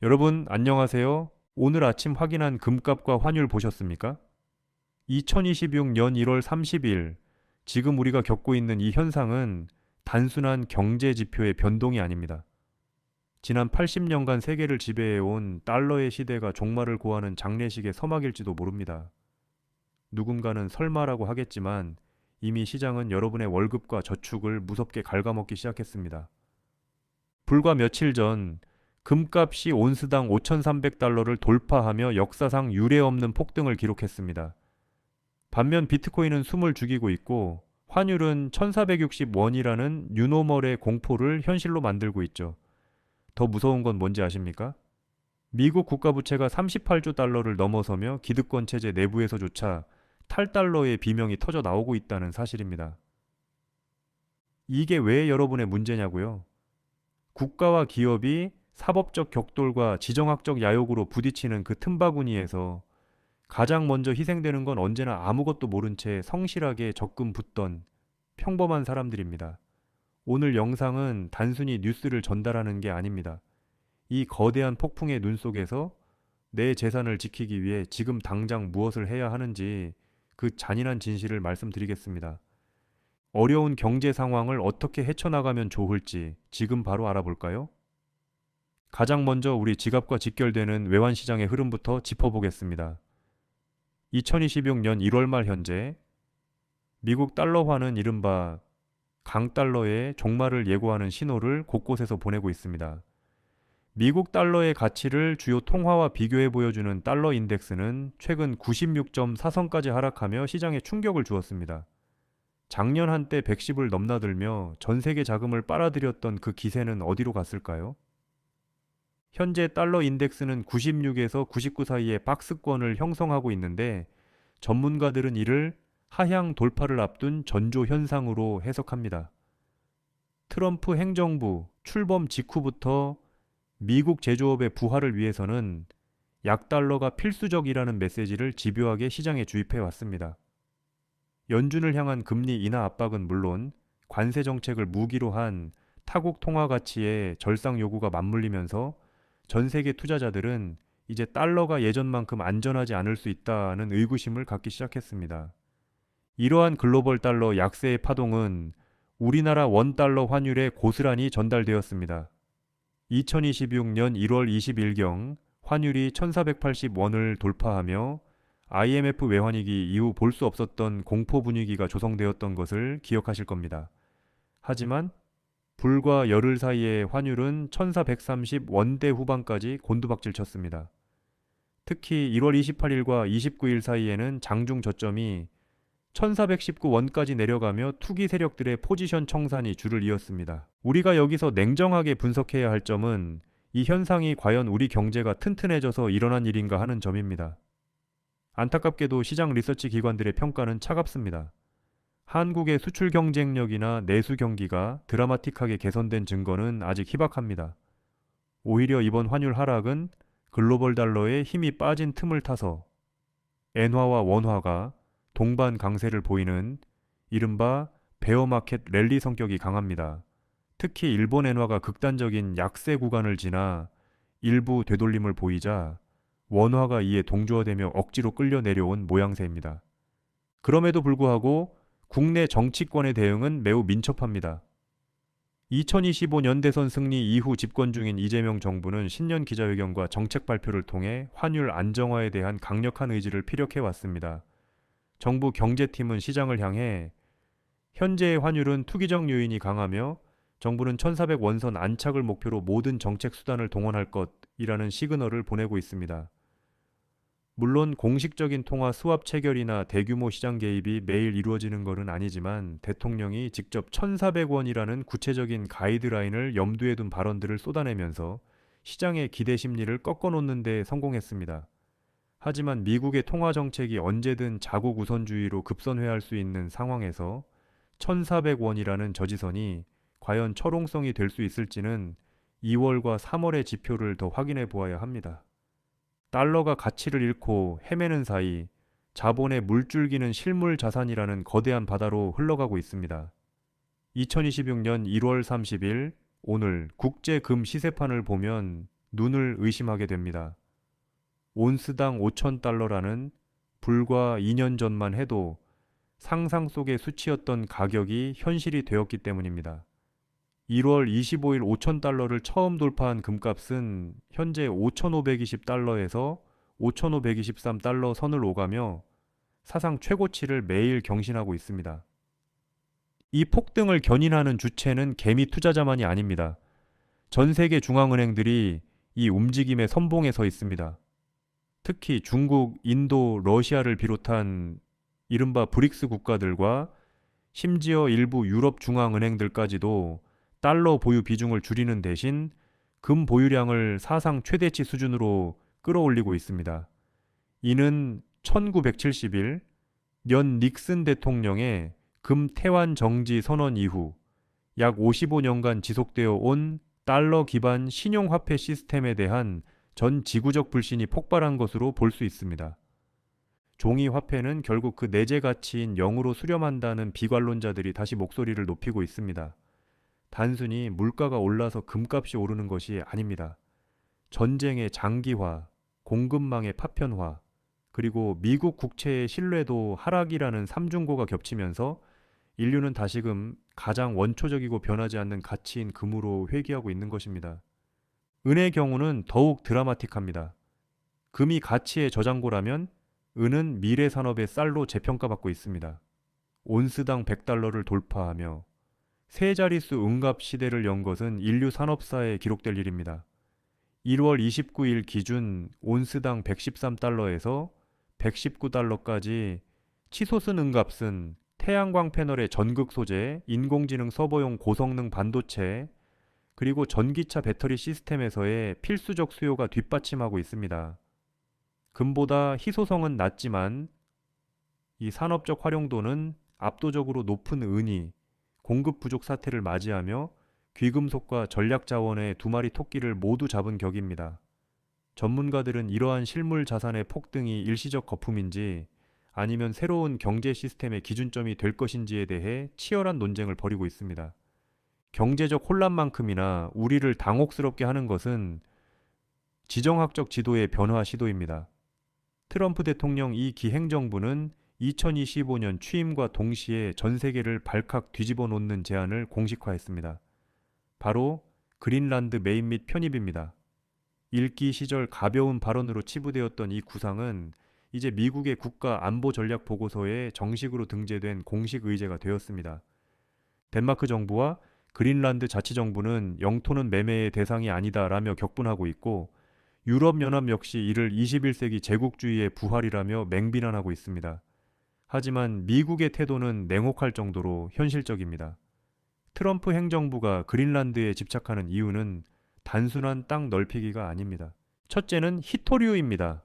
여러분, 안녕하세요. 오늘 아침 확인한 금값과 환율 보셨습니까? 2026년 1월 30일, 지금 우리가 겪고 있는 이 현상은 단순한 경제 지표의 변동이 아닙니다. 지난 80년간 세계를 지배해온 달러의 시대가 종말을 고하는 장례식의 서막일지도 모릅니다. 누군가는 설마라고 하겠지만 이미 시장은 여러분의 월급과 저축을 무섭게 갉아먹기 시작했습니다. 불과 며칠 전 금값이 온스당 5,300달러를 돌파하며 역사상 유례없는 폭등을 기록했습니다. 반면 비트코인은 숨을 죽이고 있고 환율은 1,460원이라는 뉴노멀의 공포를 현실로 만들고 있죠. 더 무서운 건 뭔지 아십니까? 미국 국가부채가 38조 달러를 넘어서며 기득권 체제 내부에서조차 탈달러의 비명이 터져 나오고 있다는 사실입니다. 이게 왜 여러분의 문제냐고요? 국가와 기업이 사법적 격돌과 지정학적 야욕으로 부딪히는 그 틈바구니에서 가장 먼저 희생되는 건 언제나 아무것도 모른 채 성실하게 적금 붓던 평범한 사람들입니다. 오늘 영상은 단순히 뉴스를 전달하는 게 아닙니다. 이 거대한 폭풍의 눈 속에서 내 재산을 지키기 위해 지금 당장 무엇을 해야 하는지 그 잔인한 진실을 말씀드리겠습니다. 어려운 경제 상황을 어떻게 헤쳐나가면 좋을지 지금 바로 알아볼까요? 가장 먼저 우리 지갑과 직결되는 외환시장의 흐름부터 짚어보겠습니다. 2026년 1월 말 현재 미국 달러화는 이른바 강달러의 종말을 예고하는 신호를 곳곳에서 보내고 있습니다. 미국 달러의 가치를 주요 통화와 비교해 보여주는 달러 인덱스는 최근 96.4선까지 하락하며 시장에 충격을 주었습니다. 작년 한때 110을 넘나들며 전 세계 자금을 빨아들였던 그 기세는 어디로 갔을까요? 현재 달러 인덱스는 96에서 99 사이의 박스권을 형성하고 있는데 전문가들은 이를 하향 돌파를 앞둔 전조 현상으로 해석합니다. 트럼프 행정부 출범 직후부터 미국 제조업의 부활을 위해서는 약달러가 필수적이라는 메시지를 집요하게 시장에 주입해 왔습니다. 연준을 향한 금리 인하 압박은 물론 관세 정책을 무기로 한 타국 통화 가치의 절상 요구가 맞물리면서 전 세계 투자자들은 이제 달러가 예전만큼 안전하지 않을 수 있다는 의구심을 갖기 시작했습니다. 이러한 글로벌 달러 약세의 파동은 우리나라 원달러 환율에 고스란히 전달되었습니다. 2026년 1월 20일경 환율이 1480원을 돌파하며 IMF 외환위기 이후 볼 수 없었던 공포 분위기가 조성되었던 것을 기억하실 겁니다. 하지만 불과 열흘 사이에 환율은 1430원대 후반까지 곤두박질 쳤습니다. 특히 1월 28일과 29일 사이에는 장중 저점이 1419원까지 내려가며 투기 세력들의 포지션 청산이 줄을 이었습니다. 우리가 여기서 냉정하게 분석해야 할 점은 이 현상이 과연 우리 경제가 튼튼해져서 일어난 일인가 하는 점입니다. 안타깝게도 시장 리서치 기관들의 평가는 차갑습니다. 한국의 수출 경쟁력이나 내수 경기가 드라마틱하게 개선된 증거는 아직 희박합니다. 오히려 이번 환율 하락은 글로벌 달러의 힘이 빠진 틈을 타서 엔화와 원화가 동반 강세를 보이는 이른바 베어마켓 랠리 성격이 강합니다. 특히 일본 엔화가 극단적인 약세 구간을 지나 일부 되돌림을 보이자 원화가 이에 동조화되며 억지로 끌려 내려온 모양새입니다. 그럼에도 불구하고 국내 정치권의 대응은 매우 민첩합니다. 2025년 대선 승리 이후 집권 중인 이재명 정부는 신년 기자회견과 정책 발표를 통해 환율 안정화에 대한 강력한 의지를 피력해 왔습니다. 정부 경제팀은 시장을 향해 현재의 환율은 투기적 요인이 강하며 정부는 1400원선 안착을 목표로 모든 정책 수단을 동원할 것이라는 시그널을 보내고 있습니다. 물론 공식적인 통화 스왑 체결이나 대규모 시장 개입이 매일 이루어지는 것은 아니지만 대통령이 직접 1,400원이라는 구체적인 가이드라인을 염두에 둔 발언들을 쏟아내면서 시장의 기대 심리를 꺾어놓는 데 성공했습니다. 하지만 미국의 통화 정책이 언제든 자국 우선주의로 급선회할 수 있는 상황에서 1,400원이라는 저지선이 과연 철옹성이 될 수 있을지는 2월과 3월의 지표를 더 확인해 보아야 합니다. 달러가 가치를 잃고 헤매는 사이 자본의 물줄기는 실물 자산이라는 거대한 바다로 흘러가고 있습니다. 2026년 1월 30일 오늘 국제 금 시세판을 보면 눈을 의심하게 됩니다. 온스당 5,000달러라는 불과 2년 전만 해도 상상 속의 수치였던 가격이 현실이 되었기 때문입니다. 1월 25일 5,000달러를 처음 돌파한 금값은 현재 5,520달러에서 5,523달러 선을 오가며 사상 최고치를 매일 경신하고 있습니다. 이 폭등을 견인하는 주체는 개미 투자자만이 아닙니다. 전 세계 중앙은행들이 이 움직임에 선봉에 서 있습니다. 특히 중국, 인도, 러시아를 비롯한 이른바 브릭스 국가들과 심지어 일부 유럽 중앙은행들까지도 달러 보유 비중을 줄이는 대신 금 보유량을 사상 최대치 수준으로 끌어올리고 있습니다. 이는 1971 년 닉슨 대통령의 금 태환 정지 선언 이후 약 55년간 지속되어 온 달러 기반 신용화폐 시스템에 대한 전 지구적 불신이 폭발한 것으로 볼 수 있습니다. 종이 화폐는 결국 그 내재 가치인 0으로 수렴한다는 비관론자들이 다시 목소리를 높이고 있습니다. 단순히 물가가 올라서 금값이 오르는 것이 아닙니다. 전쟁의 장기화, 공급망의 파편화, 그리고 미국 국채의 신뢰도 하락이라는 삼중고가 겹치면서 인류는 다시금 가장 원초적이고 변하지 않는 가치인 금으로 회귀하고 있는 것입니다. 은의 경우는 더욱 드라마틱합니다. 금이 가치의 저장고라면 은은 미래 산업의 쌀로 재평가받고 있습니다. 온스당 100달러를 돌파하며 세 자릿수 은값 시대를 연 것은 인류 산업사에 기록될 일입니다. 1월 29일 기준 온스당 113달러에서 119달러까지 치솟은 은값은 태양광 패널의 전극 소재, 인공지능 서버용 고성능 반도체, 그리고 전기차 배터리 시스템에서의 필수적 수요가 뒷받침하고 있습니다. 금보다 희소성은 낮지만 이 산업적 활용도는 압도적으로 높은 은이 공급 부족 사태를 맞이하며 귀금속과 전략자원의 두 마리 토끼를 모두 잡은 격입니다. 전문가들은 이러한 실물 자산의 폭등이 일시적 거품인지 아니면 새로운 경제 시스템의 기준점이 될 것인지에 대해 치열한 논쟁을 벌이고 있습니다. 경제적 혼란만큼이나 우리를 당혹스럽게 하는 것은 지정학적 지도의 변화 시도입니다. 트럼프 대통령 이 기행정부는 2025년 취임과 동시에 전 세계를 발칵 뒤집어 놓는 제안을 공식화했습니다. 바로 그린란드 매입 및 편입입니다. 일기 시절 가벼운 발언으로 치부되었던 이 구상은 이제 미국의 국가 안보 전략 보고서에 정식으로 등재된 공식 의제가 되었습니다. 덴마크 정부와 그린란드 자치정부는 영토는 매매의 대상이 아니다라며 격분하고 있고 유럽연합 역시 이를 21세기 제국주의의 부활이라며 맹비난하고 있습니다. 하지만 미국의 태도는 냉혹할 정도로 현실적입니다. 트럼프 행정부가 그린란드에 집착하는 이유는 단순한 땅 넓히기가 아닙니다. 첫째는 히토류입니다.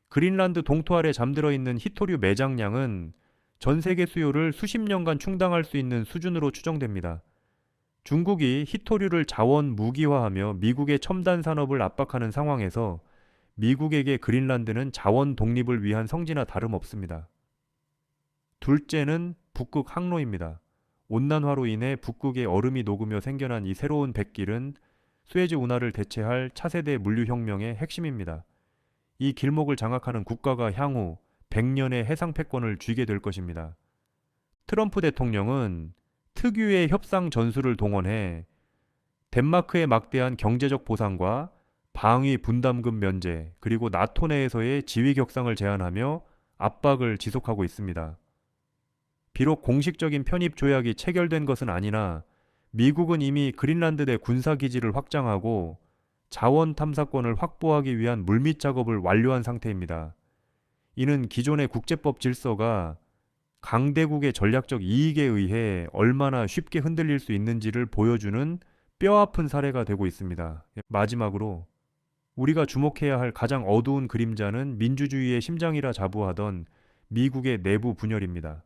그린란드 동토 아래 잠들어 있는 히토류 매장량은 전 세계 수요를 수십 년간 충당할 수 있는 수준으로 추정됩니다. 중국이 히토류를 자원 무기화하며 미국의 첨단 산업을 압박하는 상황에서 미국에게 그린란드는 자원 독립을 위한 성지나 다름없습니다. 둘째는 북극 항로입니다. 온난화로 인해 북극의 얼음이 녹으며 생겨난 이 새로운 백길은 수에즈 운하를 대체할 차세대 물류혁명의 핵심입니다. 이 길목을 장악하는 국가가 향후 100년의 해상 패권을 쥐게 될 것입니다. 트럼프 대통령은 특유의 협상 전술을 동원해 덴마크의 막대한 경제적 보상과 방위 분담금 면제, 그리고 나토 내에서의 지위 격상을 제안하며 압박을 지속하고 있습니다. 비록 공식적인 편입 조약이 체결된 것은 아니나 미국은 이미 그린란드 내 군사기지를 확장하고 자원 탐사권을 확보하기 위한 물밑 작업을 완료한 상태입니다. 이는 기존의 국제법 질서가 강대국의 전략적 이익에 의해 얼마나 쉽게 흔들릴 수 있는지를 보여주는 뼈아픈 사례가 되고 있습니다. 마지막으로 우리가 주목해야 할 가장 어두운 그림자는 민주주의의 심장이라 자부하던 미국의 내부 분열입니다.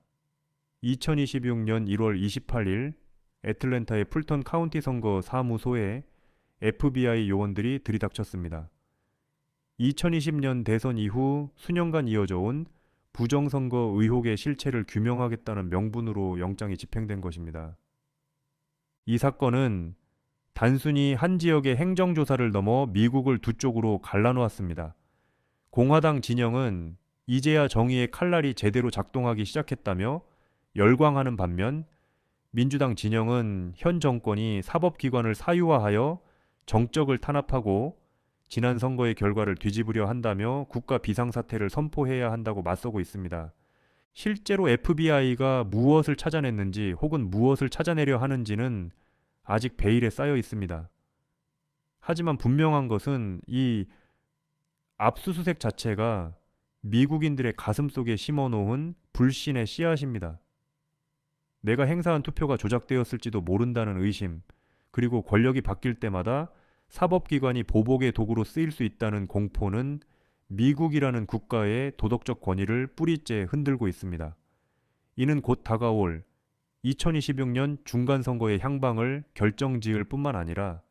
2026년 1월 28일 애틀랜타의 풀턴 카운티 선거 사무소에 FBI 요원들이 들이닥쳤습니다. 2020년 대선 이후 수년간 이어져 온 부정선거 의혹의 실체를 규명하겠다는 명분으로 영장이 집행된 것입니다. 이 사건은 단순히 한 지역의 행정조사를 넘어 미국을 두 쪽으로 갈라놓았습니다. 공화당 진영은 이제야 정의의 칼날이 제대로 작동하기 시작했다며 열광하는 반면 민주당 진영은 현 정권이 사법기관을 사유화하여 정적을 탄압하고 지난 선거의 결과를 뒤집으려 한다며 국가 비상사태를 선포해야 한다고 맞서고 있습니다. 실제로 FBI가 무엇을 찾아냈는지 혹은 무엇을 찾아내려 하는지는 아직 베일에 쌓여 있습니다. 하지만 분명한 것은 이 압수수색 자체가 미국인들의 가슴 속에 심어놓은 불신의 씨앗입니다. 내가 행사한 투표가 조작되었을지도 모른다는 의심, 그리고 권력이 바뀔 때마다 사법기관이 보복의 도구로 쓰일 수 있다는 공포는 미국이라는 국가의 도덕적 권위를 뿌리째 흔들고 있습니다. 이는 곧 다가올 2026년 중간선거의 향방을 결정지을 뿐만 아니라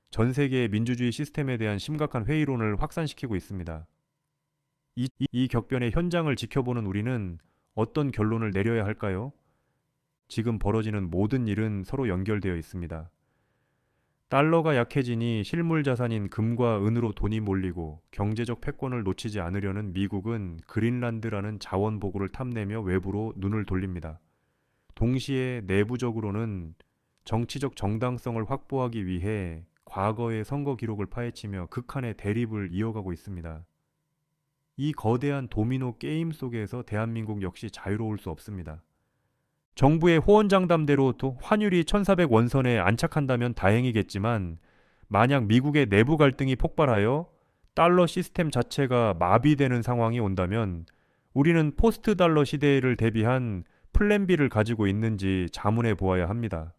전 세계의 민주주의 시스템에 대한 심각한 회의론을 확산시키고 있습니다. 이 격변의 현장을 지켜보는 우리는 어떤 결론을 내려야 할까요? 지금 벌어지는 모든 일은 서로 연결되어 있습니다. 달러가 약해지니 실물 자산인 금과 은으로 돈이 몰리고 경제적 패권을 놓치지 않으려는 미국은 그린란드라는 자원 보고를 탐내며 외부로 눈을 돌립니다. 동시에 내부적으로는 정치적 정당성을 확보하기 위해 과거의 선거 기록을 파헤치며 극한의 대립을 이어가고 있습니다. 이 거대한 도미노 게임 속에서 대한민국 역시 자유로울 수 없습니다. 정부의 호언장담대로 환율이 1400원선에 안착한다면 다행이겠지만 만약 미국의 내부 갈등이 폭발하여 달러 시스템 자체가 마비되는 상황이 온다면 우리는 포스트 달러 시대를 대비한 플랜 B를 가지고 있는지 자문해 보아야 합니다.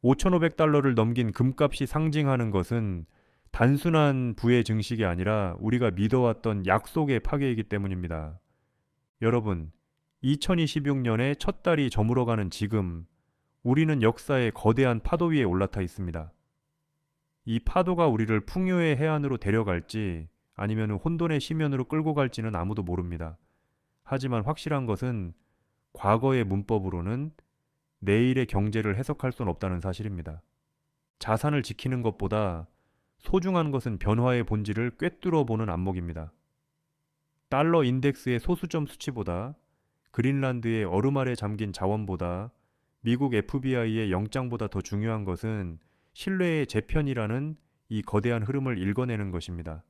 5,500달러를 넘긴 금값이 상징하는 것은 단순한 부의 증식이 아니라 우리가 믿어왔던 약속의 파괴이기 때문입니다. 여러분, 2026년에 첫 달이 저물어가는 지금 우리는 역사의 거대한 파도 위에 올라타 있습니다. 이 파도가 우리를 풍요의 해안으로 데려갈지 아니면 혼돈의 심연으로 끌고 갈지는 아무도 모릅니다. 하지만 확실한 것은 과거의 문법으로는 내일의 경제를 해석할 수는 없다는 사실입니다. 자산을 지키는 것보다 소중한 것은 변화의 본질을 꿰뚫어 보는 안목입니다. 달러 인덱스의 소수점 수치보다 그린란드의 얼음 아래 잠긴 자원보다 미국 FBI의 영장보다 더 중요한 것은 신뢰의 재편이라는 이 거대한 흐름을 읽어내는 것입니다.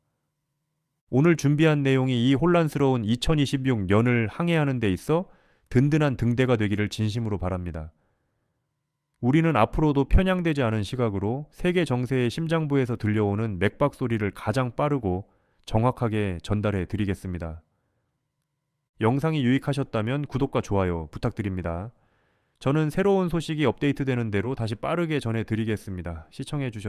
오늘 준비한 내용이 이 혼란스러운 2026년을 항해하는 데 있어 든든한 등대가 되기를 진심으로 바랍니다. 우리는 앞으로도 편향되지 않은 시각으로 세계 정세의 심장부에서 들려오는 맥박 소리를 가장 빠르고 정확하게 전달해 드리겠습니다. 영상이 유익하셨다면 구독과 좋아요 부탁드립니다. 저는 새로운 소식이 업데이트되는 대로 다시 빠르게 전해드리겠습니다. 시청해 주셔서